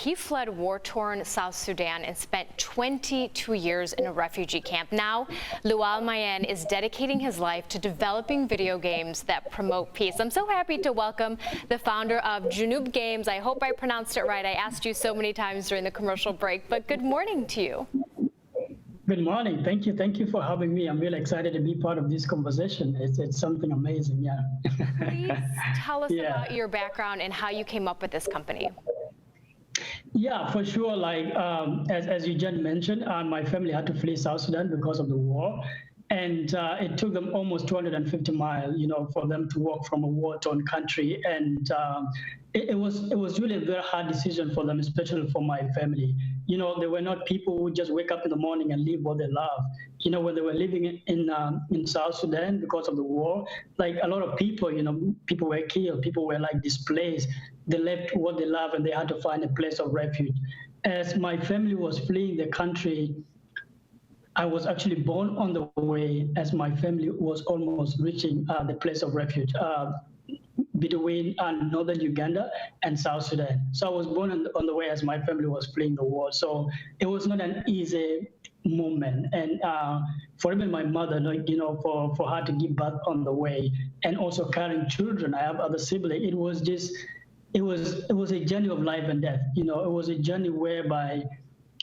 He fled war-torn South Sudan and spent 22 years in a refugee camp. Now, Lual Mayen is dedicating his life to developing video games that promote peace. I'm so happy to welcome the founder of Junub Games. I hope I pronounced it right. I asked you so many times during the commercial break, but good morning to you. Good morning. Thank you. Thank you for having me. I'm really excited to be part of this conversation. It's something amazing. Yeah. Please tell us about your background and how you came up with this company. Yeah, for sure. Like as you just mentioned, my family had to flee South Sudan because of the war, and it took them almost 250 miles, for them to walk from a war-torn country. And it was really a very hard decision for them, especially for my family. They were not people who just wake up in the morning and leave what they love. When they were living in South Sudan because of the war, like a lot of people, people were killed, people were like displaced. They left what they love and they had to find a place of refuge. As my family was fleeing the country, I was actually born on the way as my family was almost reaching the place of refuge between northern Uganda and South Sudan. So I was born on the way as my family was fleeing the war. So it was not an easy moment. And for even my mother, for her to give birth on the way and also carrying children, I have other siblings, it was a journey of life and death. It was a journey whereby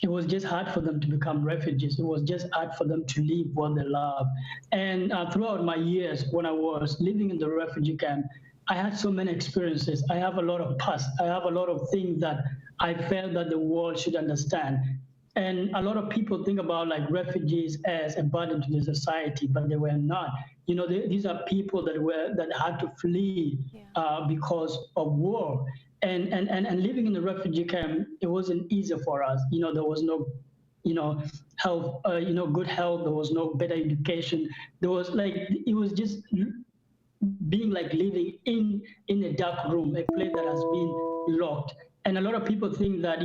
it was just hard for them to become refugees. It was just hard for them to leave what they love. And throughout my years, when I was living in the refugee camp, I had so many experiences. I have a lot of past. I have a lot of things that I felt that the world should understand. And a lot of people think about like refugees as a burden to the society, but they were not. These are people that had to flee because of war. And living in the refugee camp, it wasn't easy for us. There was no, health, good health. There was no better education. There was it was just being like living in a dark room, a place that has been locked. And a lot of people think that,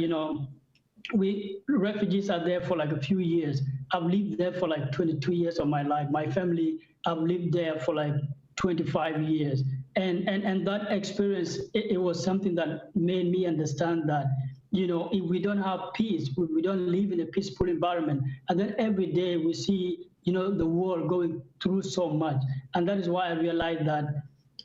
we refugees are there for like a few years. I've lived there for like 22 years of my life. My family, I've lived there for like 25 years. And that experience, it was something that made me understand that, if we don't have peace, we don't live in a peaceful environment, and then every day we see, the world going through so much. And that is why I realized that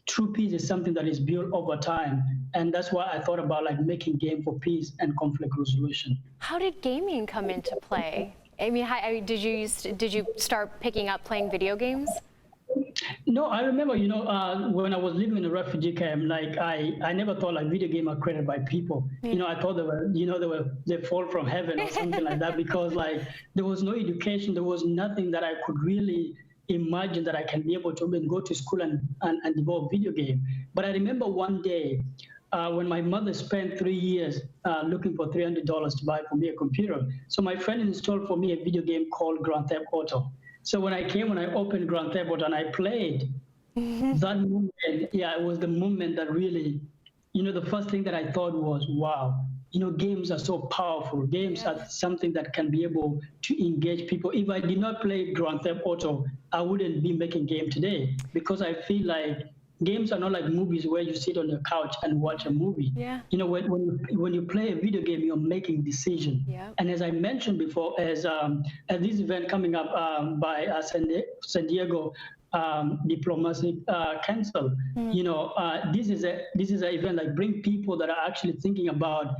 true peace is something that is built over time. And that's why I thought about like making game for peace and conflict resolution. How did gaming come into play? I mean, did you start picking up playing video games? No, I remember, when I was living in a refugee camp, like I never thought like video games are created by people. I thought they fall from heaven or something like that, because like there was no education, there was nothing that I could really imagine that I can be able to even go to school and develop video game. But I remember one day when my mother spent 3 years looking for $300 to buy for me a computer. So my friend installed for me a video game called Grand Theft Auto. So when I opened Grand Theft Auto and I played, that moment, it was the moment that really, the first thing that I thought was, wow, games are so powerful. Games are something that can be able to engage people. If I did not play Grand Theft Auto, I wouldn't be making game today, because I feel like games are not like movies where you sit on your couch and watch a movie. Yeah. When you play a video game, you're making decisions. Yeah. And as I mentioned before, as this event coming up by San Diego Diplomacy Council, this is an event that bring people that are actually thinking about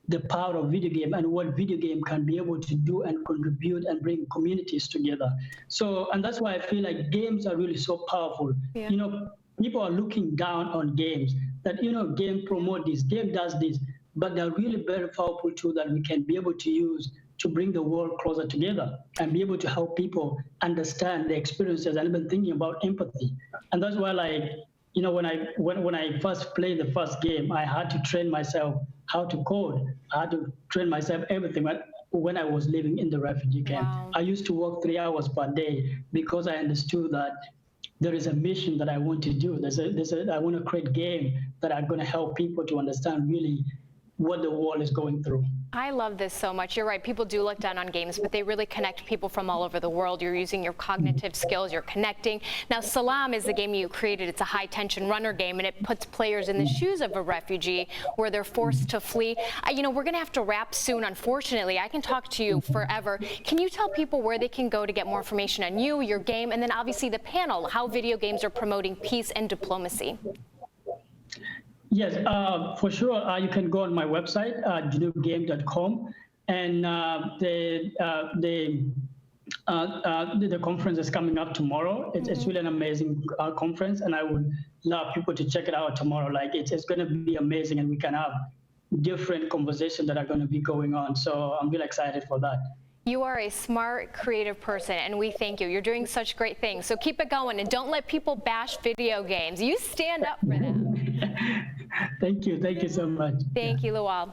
the power of video game and what video game can be able to do and contribute and bring communities together. So, and that's why I feel like games are really so powerful. Yeah. People are looking down on games that, game promote this, game does this, but they're really very powerful tool that we can be able to use to bring the world closer together and be able to help people understand the experiences and even thinking about empathy. And that's why, like, when I first played the first game, I had to train myself how to code. I had to train myself everything when I was living in the refugee camp. Wow. I used to work 3 hours per day because I understood that there is a mission that I want to do. I want to create game that are going to help people to understand really what the world is going through. I love this so much. You're right. People do look down on games, but they really connect people from all over the world. You're using your cognitive skills. You're connecting. Now, Salam is the game you created. It's a high-tension runner game, and it puts players in the shoes of a refugee where they're forced to flee. You know, we're going to have to wrap soon, unfortunately. I can talk to you forever. Can you tell people where they can go to get more information on you, your game, and then obviously the panel, how video games are promoting peace and diplomacy? Yes, for sure. You can go on my website, junubgame.com, and the conference is coming up tomorrow. It's really an amazing conference, and I would love people to check it out tomorrow. Like it's going to be amazing, and we can have different conversations that are going to be going on. So I'm really excited for that. You are a smart, creative person, and we thank you. You're doing such great things. So keep it going, and don't let people bash video games. You stand up for them. Thank you so much. Thank you, Lual.